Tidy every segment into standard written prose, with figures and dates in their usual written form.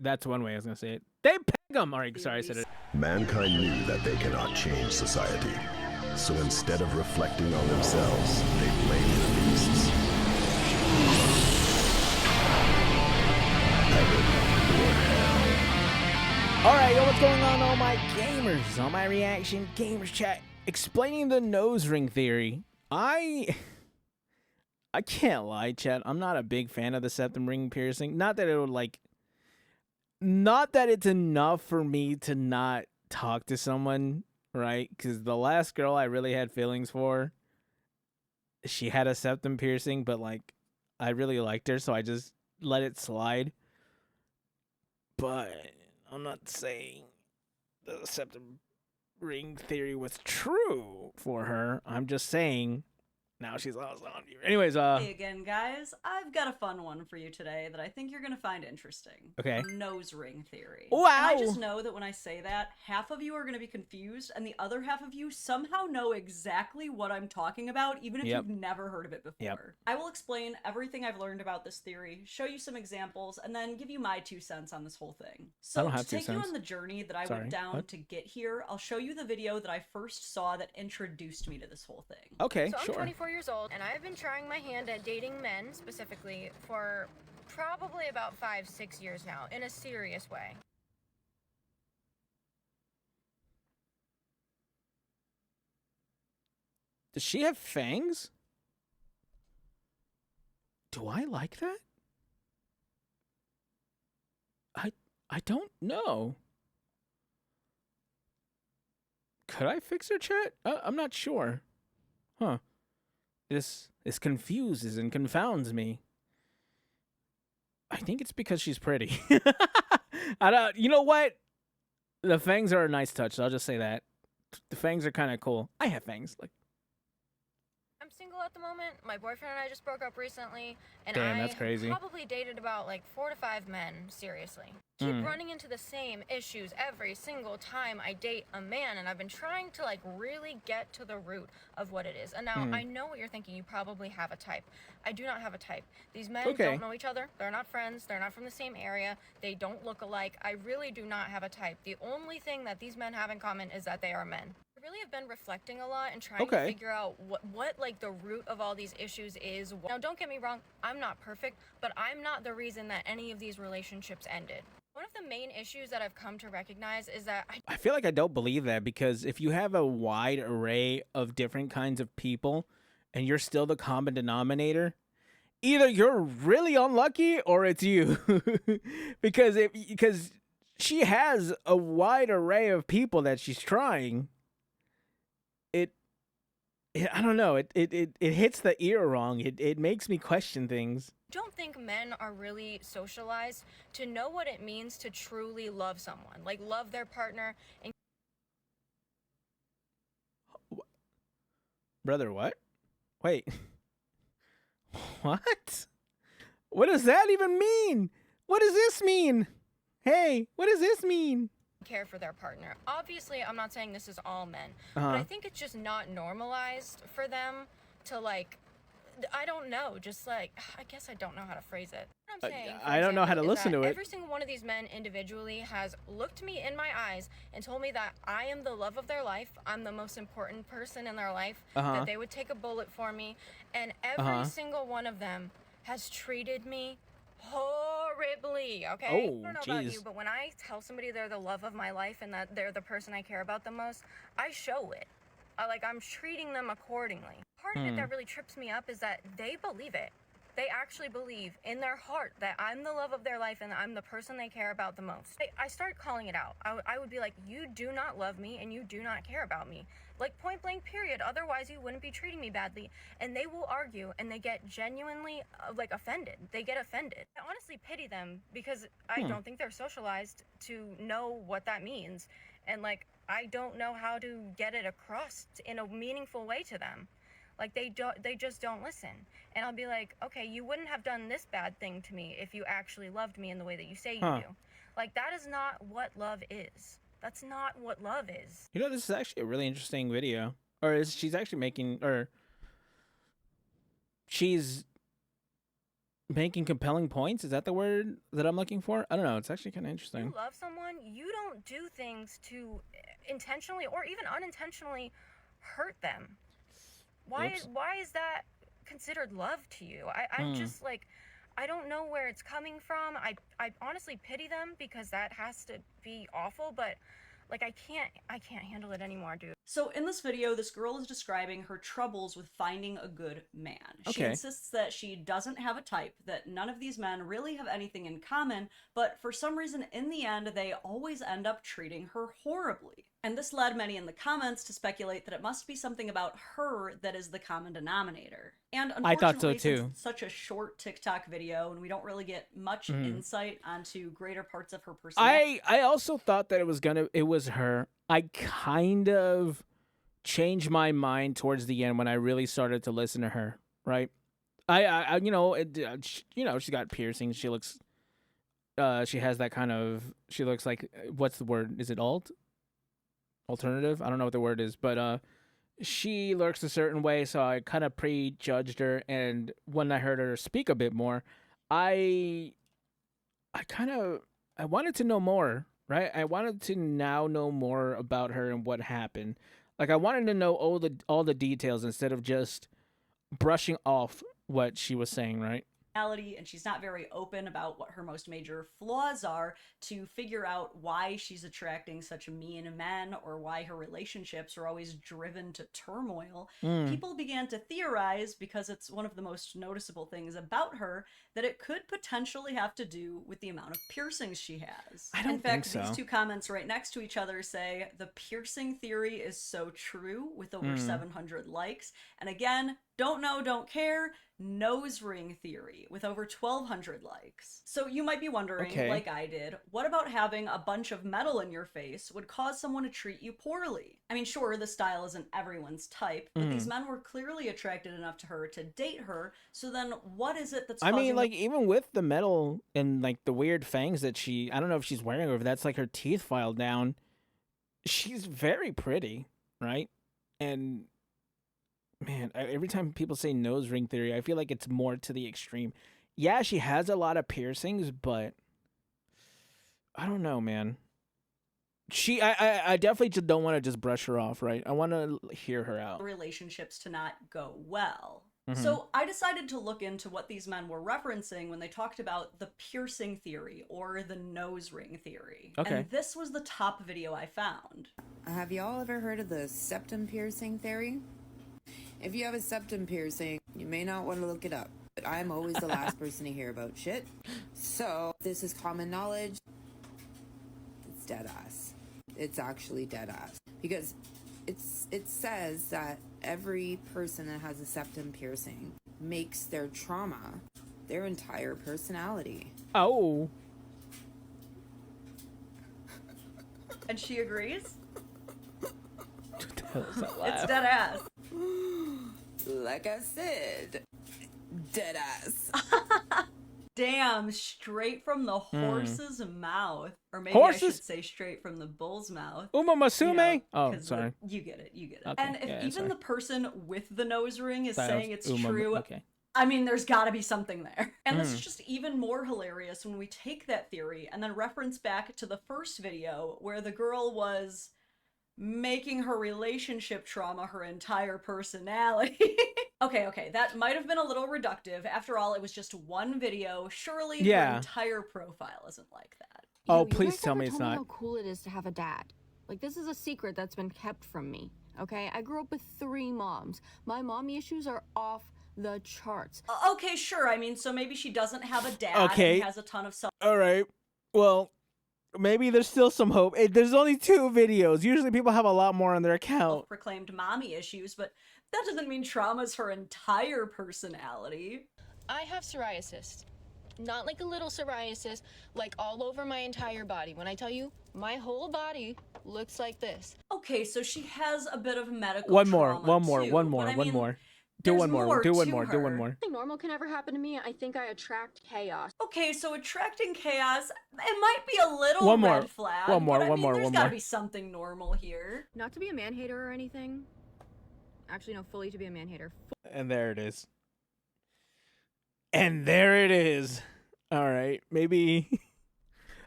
That's one way I was gonna say it. They peg them. All right, sorry, I said it. Mankind knew that they cannot change society. So instead of reflecting on themselves, they blamed the beasts. Heaven or hell. Alright, yo, what's going on, all my gamers? On my reaction gamers chat, explaining the nose ring theory. I can't lie, chat. I'm not a big fan of the septum ring piercing. Not that it would not that it's enough for me to not talk to someone, right? Because the last girl I really had feelings for, she had a septum piercing, but I really liked her, so I just let it slide. But I'm not saying the septum ring theory was true for her. I'm just saying now she's lost on you. Anyways, Hey again, guys. I've got a fun one for you today that I think you're gonna find interesting. Okay. Nose ring theory. Wow. And I just know that when I say that, half of you are gonna be confused, and the other half of you somehow know exactly what I'm talking about, even if you've never heard of it before. I will explain everything I've learned about this theory, show you some examples, and then give you my 2 cents on this whole thing. So to take you on the journey that I went down to get here, I'll show you the video that I first saw that introduced me to this whole thing. Okay, so sure. I'm 24 years old, and I've been trying my hand at dating men, specifically, for probably about 5-6 years now, in a serious way. Does she have fangs? Do I like that? I don't know. Could I fix her, chat? I'm not sure. Huh. This confuses and confounds me. I think it's because she's pretty. I don't. You know what? The fangs are a nice touch. So I'll just say that. The fangs are kind of cool. I have fangs. I'm single at the moment. My boyfriend and I just broke up recently, and Damn, that's crazy. Probably dated about 4 to 5 men, seriously. Keep running into the same issues every single time I date a man, and I've been trying to really get to the root of what it is. And now I know what you're thinking. You probably have a type. I do not have a type. These men don't know each other. They're not friends. They're not from the same area. They don't look alike. I really do not have a type. The only thing that these men have in common is that they are men. I really have been reflecting a lot and trying to figure out what the root of all these issues is. Now, don't get me wrong, I'm not perfect, but I'm not the reason that any of these relationships ended. One of the main issues that I've come to recognize is that I feel like I don't believe that, because if you have a wide array of different kinds of people and you're still the common denominator, either you're really unlucky or it's you. because she has a wide array of people that she's trying. I don't know. It hits the ear wrong. It makes me question things. Don't think men are really socialized to know what it means to truly love someone, love their partner. And Brother, what? Wait. What? What does that even mean? What does this mean? Hey, what does this mean? Care for their partner. Obviously, I'm not saying this is all men, but I think it's just not normalized for them to I don't know, just I guess I don't know how to phrase it. What I'm saying, I don't know how to listen to it. Every single one of these men individually has looked me in my eyes and told me that I am the love of their life, I'm the most important person in their life, that they would take a bullet for me, and every single one of them has treated me horribly, okay? Oh, I don't know about geez. you, but when I tell somebody they're the love of my life and that they're the person I care about the most, I show it. I'm treating them accordingly. Part of it that really trips me up is that they believe it. They actually believe in their heart that I'm the love of their life and I'm the person they care about the most. I start calling it out. I would be like, you do not love me and you do not care about me. Point blank, period. Otherwise, you wouldn't be treating me badly. And they will argue and they get genuinely, offended. They get offended. I honestly pity them because I don't think they're socialized to know what that means. And, I don't know how to get it across in a meaningful way to them. They just don't listen. And I'll be like, okay, you wouldn't have done this bad thing to me if you actually loved me in the way that you say you do. That is not what love is. That's not what love is. You know, this is actually a really interesting video. Or she's actually making, or she's making compelling points. Is that the word that I'm looking for? I don't know. It's actually kind of interesting. You love someone, you don't do things to intentionally or even unintentionally hurt them. Why is that considered love to you? I'm just like, I don't know where it's coming from. I honestly pity them because that has to be awful, but like I can't handle it anymore, dude. So in this video, this girl is describing her troubles with finding a good man. She Okay. insists that she doesn't have a type, that none of these men really have anything in common, but for some reason in the end, they always end up treating her horribly. And this led many in the comments to speculate that it must be something about her that is the common denominator. And unfortunately, I thought so too. since it's such a short TikTok video and we don't really get much insight onto greater parts of her personality. I also thought that it was her. I kind of changed my mind towards the end when I really started to listen to her, right? I she's got piercings. She looks she has that kind of, she looks like, what's the word? Is it alternative? I don't know what the word is, but she looks a certain way, so I kind of prejudged her. And when I heard her speak a bit more, I wanted to know more, right? I wanted to now know more about her and what happened. Like, I wanted to know all the details instead of just brushing off what she was saying, right? And she's not very open about what her most major flaws are to figure out why she's attracting such mean men or why her relationships are always driven to turmoil. People began to theorize, because it's one of the most noticeable things about her, that it could potentially have to do with the amount of piercings she has. I don't In fact, think so. These two comments right next to each other say, "The piercing theory is so true," with over 700 likes. And again, "Don't know, don't care, nose ring theory," with over 1,200 likes. So you might be wondering, like I did, what about having a bunch of metal in your face would cause someone to treat you poorly? I mean, sure, the style isn't everyone's type, but these men were clearly attracted enough to her to date her, so then what is it that's causing like, even with the metal and, like, the weird fangs that I don't know if she's wearing, or if that's, like, her teeth filed down, she's very pretty, right? And man, every time people say nose ring theory, I feel like it's more to the extreme. Yeah, she has a lot of piercings, but I don't know, man. I definitely just don't want to just brush her off, right? I want to hear her out. relationships to not go well. So I decided to look into what these men were referencing when they talked about the piercing theory or the nose ring theory. Okay. And this was the top video I found. Have y'all ever heard of the septum piercing theory? If you have a septum piercing, you may not want to look it up, but I'm always the last person to hear about shit. So this is common knowledge. It's dead ass. It's actually dead ass. Because it says that every person that has a septum piercing makes their trauma their entire personality. Oh. And she agrees? What the hell is that laugh? It's dead ass. Like I said, dead ass. Damn, straight from the horse's mouth. Or maybe Horses? I should say straight from the bull's mouth. Uma Masume? You know, Oh, 'cause sorry. You get it, you get it. Okay, And if yeah, even sorry. the person with the nose ring is Sorry, saying it's Uma, true, okay. I mean, there's gotta be something there. And this is just even more hilarious when we take that theory and then reference back to the first video where the girl was making her relationship trauma her entire personality. Okay, that might have been a little reductive. After all, it was just one video. Surely her entire profile isn't like that. Oh, You please guys tell never me it's told not. how cool it is to have a dad. Like, this is a secret that's been kept from me, okay? I grew up with 3 moms. My mommy issues are off the charts. Okay, sure. I mean, so maybe she doesn't have a dad Okay. and has a ton of self. All right. Well, maybe there's still some hope. There's only 2 videos. Usually people have a lot more on their account. Proclaimed mommy issues, but that doesn't mean trauma's her entire personality. I have psoriasis. Not like a little psoriasis, like all over my entire body. When I tell you, my whole body looks like this. Okay, so she has a bit of medical One more. trauma, One more. too, One more. but I One mean, more. Do there's one more. Do to one more. Do one her. more. Nothing normal can ever happen to me. I think I attract chaos. Okay, so attracting chaos, it might be a little One more. red flag. One more, but I one mean, more, there's one gotta more. be something normal here. Not to be a man-hater or anything. Actually, no, fully to be a man-hater. And there it is. And there it is. All right. Maybe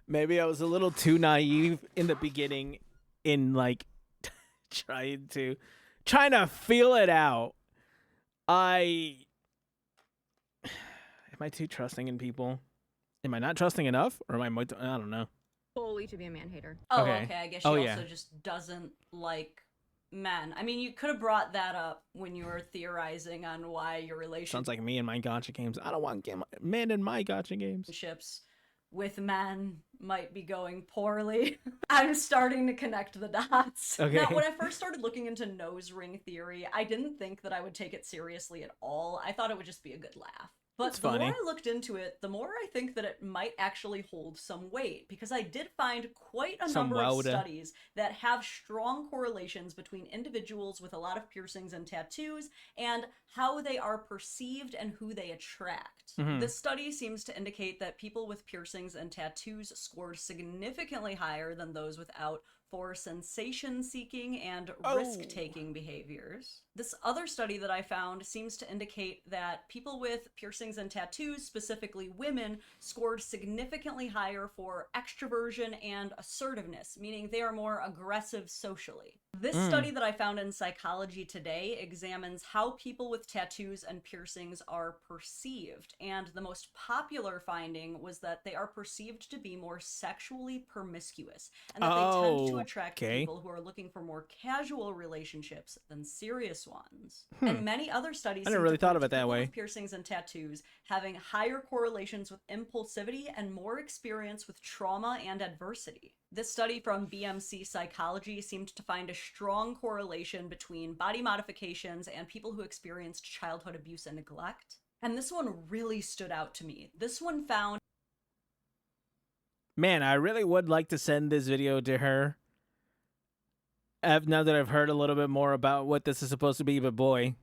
I was a little too naive in the beginning in like trying to feel it out. Am I too trusting in people? Am I not trusting enough? Or am I don't know. Fully to be a man hater. Oh, Okay. okay. I guess she also just doesn't like men. I mean, you could have brought that up when you were theorizing on why your relationship Sounds like me and my gotcha games. I don't want men in my gotcha games. with men might be going poorly. I'm starting to connect the dots. Okay. Now, when I first started looking into nose ring theory, I didn't think that I would take it seriously at all. I thought it would just be a good laugh. But the more I looked into it, the more I think that it might actually hold some weight, because I did find quite a number of studies that have strong correlations between individuals with a lot of piercings and tattoos and how they are perceived and who they attract. This study seems to indicate that people with piercings and tattoos scored significantly higher than those without for sensation-seeking and risk-taking behaviors. This other study that I found seems to indicate that people with piercings and tattoos, specifically women, scored significantly higher for extroversion and assertiveness, meaning they are more aggressive socially. This study that I found in Psychology Today examines how people with tattoos and piercings are perceived, and the most popular finding was that they are perceived to be more sexually promiscuous, and that they tend to attract people who are looking for more casual relationships than serious ones. And many other studies I never really thought of it that way. With piercings and tattoos having higher correlations with impulsivity and more experience with trauma and adversity. This study from BMC Psychology seemed to find a strong correlation between body modifications and people who experienced childhood abuse and neglect. And this one really stood out to me. This one found... Man, I really would like to send this video to her. Now that I've heard a little bit more about what this is supposed to be, but boy.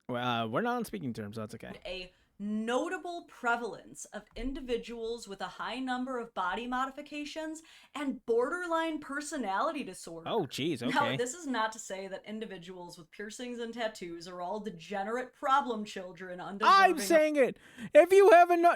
Well, we're not on speaking terms, so that's okay. A notable prevalence of individuals with a high number of body modifications and borderline personality disorder. Oh, geez, okay. Now, this is not to say that individuals with piercings and tattoos are all degenerate problem children undeserving. I'm saying it. If you haven't no,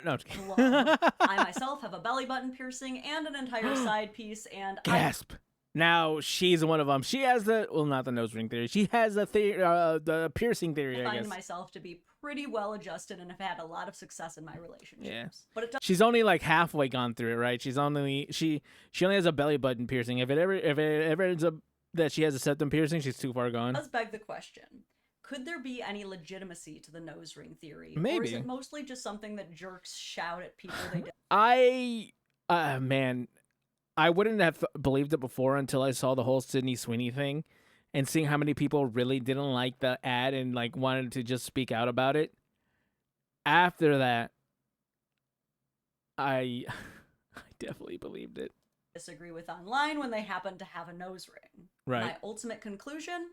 I myself have a belly button piercing and an entire side piece, and gasp. Now she's one of them. She has not the nose ring theory. She has the piercing theory. I find myself to be pretty well adjusted and have had a lot of success in my relationships. Yeah. But she's only like halfway gone through it, right? She only has a belly button piercing. If it ever ends up that she has a septum piercing, she's too far gone. Let's beg the question. Could there be any legitimacy to the nose ring theory? Maybe. Or is it mostly just something that jerks shout at people they don't? Man, I wouldn't have believed it before until I saw the whole Sydney Sweeney thing and seeing how many people really didn't like the ad and like wanted to just speak out about it. After that, I definitely believed it. Disagree with online when they happen to have a nose ring. Right. My ultimate conclusion?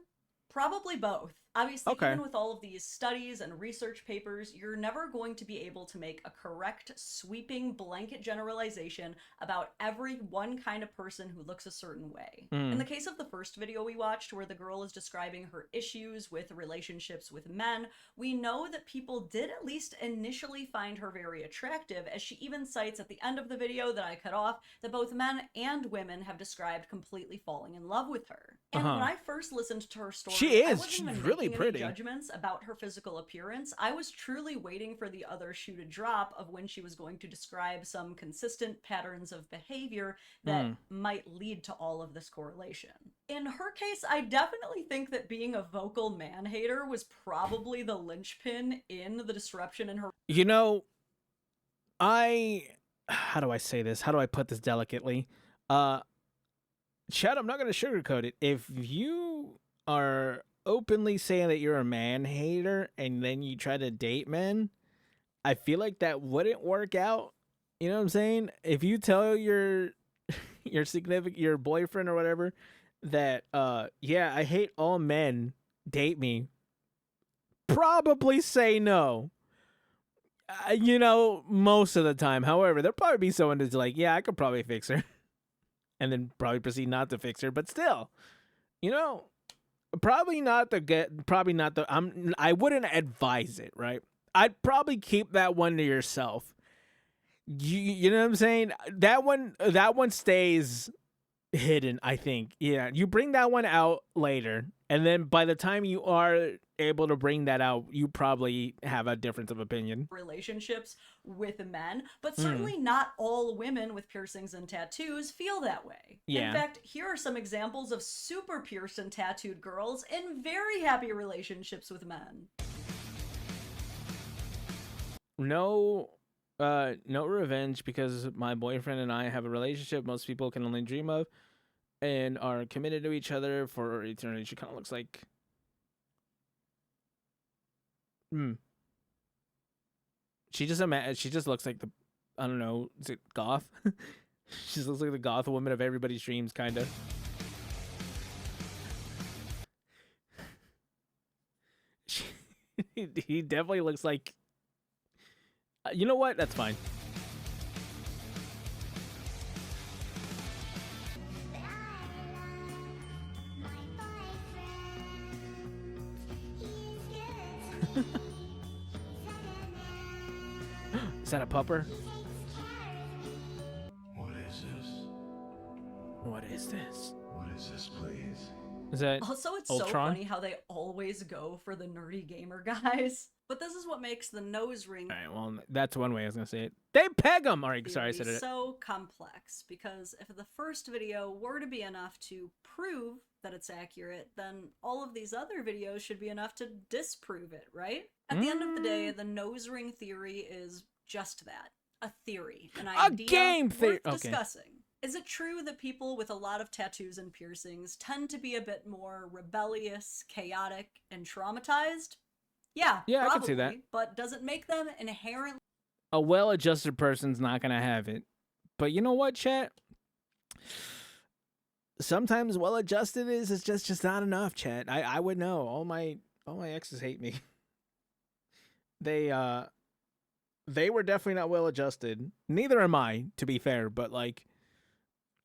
Probably both. Obviously, even with all of these studies and research papers, you're never going to be able to make a correct, sweeping blanket generalization about every one kind of person who looks a certain way. In the case of the first video we watched, where the girl is describing her issues with relationships with men, we know that people did at least initially find her very attractive, as she even cites at the end of the video that I cut off that both men and women have described completely falling in love with her. And when I first listened to her story, she's really pretty. Judgments about her physical appearance. I was truly waiting for the other shoe to drop of when she was going to describe some consistent patterns of behavior that might lead to all of this correlation. In her case, I definitely think that being a vocal man-hater was probably the linchpin in the disruption in her... You know, how do I say this? How do I put this delicately? Chad, I'm not going to sugarcoat it. If you are openly saying that you're a man hater and then you try to date men, I feel like that wouldn't work out. You know what I'm saying? If you tell your boyfriend or whatever that yeah, I hate all men, date me, probably say no. You know, most of the time. However, there'll probably be someone that's like, yeah, I could probably fix her, and then probably proceed not to fix her. But still, you know, I wouldn't advise it, right? I'd probably keep that one to yourself. You know what I'm saying? That one stays hidden, I think. Yeah, you bring that one out later, and then by the time you are able to bring that out, you probably have a difference of opinion. Relationships with men, but certainly not all women with piercings and tattoos feel that way. Yeah. In fact, here are some examples of super pierced and tattooed girls in very happy relationships with men. No revenge, because my boyfriend and I have a relationship most people can only dream of and are committed to each other for eternity. She kind of looks like she just looks like the, I don't know, is it goth? She just looks like the goth woman of everybody's dreams, kind of. He definitely looks like, you know what? That's fine. Is that a pupper? What is this? What is this? What is this, please? Is that Also, it's Ultron? so funny how they always go for the nerdy gamer guys. But this is what makes the nose ring All right, well, that's one way I was going to say it. They peg them! All right, sorry, I said theory it. so complex, because if the first video were to be enough to prove that it's accurate, then all of these other videos should be enough to disprove it, right? At the end of the day, the nose ring theory is just that, a theory, an idea game theory. worth Okay. discussing. Is it true that people with a lot of tattoos and piercings tend to be a bit more rebellious, chaotic, and traumatized? Yeah, Yeah, probably, I can see that. But does it make them inherently A well-adjusted person's not going to have it. But you know what, chat? Sometimes well-adjusted is just not enough, chat. I would know. All my exes hate me. They were definitely not well-adjusted. Neither am I, to be fair, but like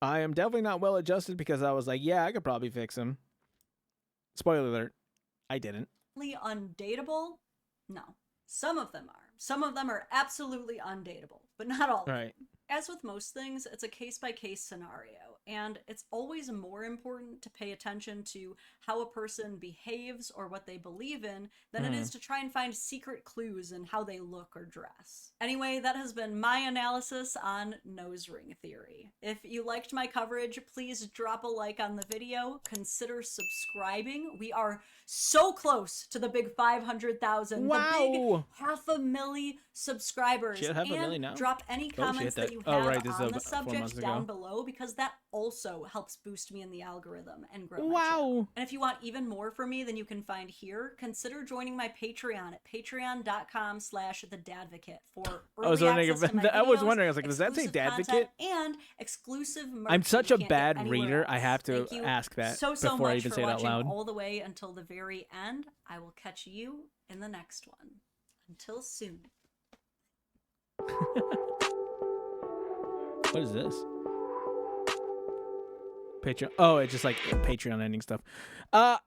I am definitely not well-adjusted because I was like, yeah, I could probably fix him. Spoiler alert, I didn't. undateable? No. Some of them are. Some of them are absolutely undateable, but not all of them. Right. As with most things, it's a case-by-case scenario, and it's always more important to pay attention to how a person behaves or what they believe in than it is to try and find secret clues in how they look or dress. Anyway, that has been my analysis on nose ring theory. If you liked my coverage, please drop a like on the video, consider subscribing. We are so close to the big 500,000, Wow. the big 500,000 subscribers. Shit, 500,000 and now? drop any Oh, comments shit, that you oh, have right, this is on the about 4 months subject ago. down below, because that also helps boost me in the algorithm and grow my Wow. channel. And if you want even more from me than you can find here, consider joining my Patreon at patreon.com/thedadvocate for early I was wondering access if to my I was videos, wondering. I was like, does that say exclusive Dadvocate? content, and exclusive merch I'm that such you a can't get bad anywhere reader. I else. have to Thank you ask that so before I much even for say it out watching loud. all the way until the very end. I will catch you in the next one. Until soon. What is this? Patreon. Oh, it's just like Patreon ending stuff. I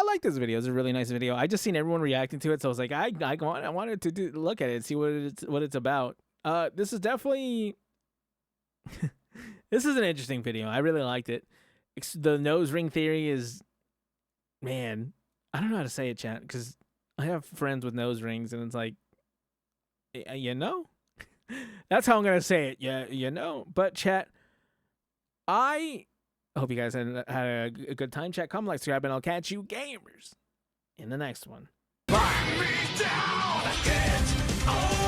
like this video. It's a really nice video. I just seen everyone reacting to it, so I was like, I wanted to look at it and see what it's about. This is definitely this is an interesting video. I really liked it. The nose ring theory is, man, I don't know how to say it, chat, because I have friends with nose rings, and it's like, you know, that's how I'm gonna say it. Yeah, you know. But chat, I hope you guys had a good time. Chat, comment, like, subscribe, and I'll catch you gamers in the next one. Find me down, I can't